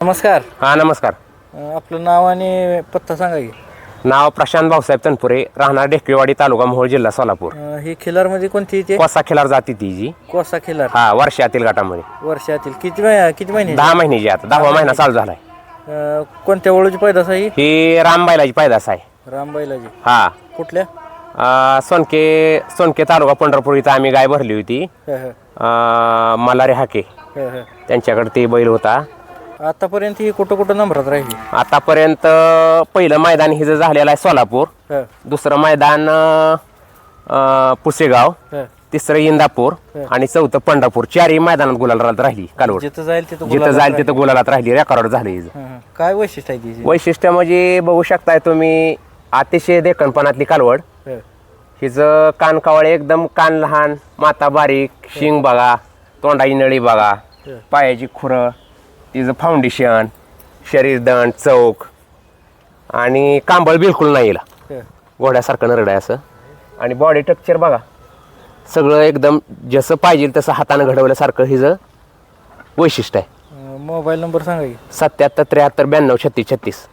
नमस्कार. हा नमस्कार. आपलं नाव आणि पत्ता सांगा की. नाव प्रशांत भाऊसाहेब तनपुरे, राहणार ढेकळेवाडी, तालुका मोहोळ, जिल्हा सोलापूर. ही खिलारमध्ये कोणती येते? कोसा खिलार जाती ती जी. कोसा खिलार. हा वर्षातील गटामध्ये वर्षातील किती महिने? 10 महिन्याची. आता 10वा महिना चालू झालाय. कोणत्या ओळूची पैदास आहे ही रामबाईलाची पैदास आहे. रामबाईलाजी. हा कुठल्या? सोनके तालुका पंढरपूर इथं आम्ही गाय भरली होती. मल्हारी हाके त्यांच्याकडे ते बैल होता. आतापर्यंत ही कुठं नंबरात राहिली? आतापर्यंत पहिलं मैदान हिचं झालेलं आहे सोलापूर, दुसरं मैदान पुसेगाव, तिसरं इंदापूर आणि चौथं पंढरपूर. 4ही मैदानात गुलालात राहिली कालवड. जिथं जाईल तिथं गुलालात राहिली. रेकॉर्ड झालं हिचं. काय वैशिष्ट्य आहे तिची? वैशिष्ट्य म्हणजे बघू शकताय तुम्ही, अतिशय देखणपणातली कालवड. हिचं कान कावळे एकदम, कान लहान, माथा बारीक, शिंग बघा, तोंडाची नळी बघा, पायाची खुरं, तिचं फाउंडेशन, शरीर दंड, चौक आणि कांबळ बिलकुल नाही हिला. घोड्यासारखं नरड आहे असं. आणि बॉडी टेक्स्चर बघा, सगळं एकदम जसं पाहिजे तसं हातानं घडवल्यासारखं हिचं वैशिष्ट्य आहे. मोबाईल नंबर सांगा की. 77 73 92 36 36.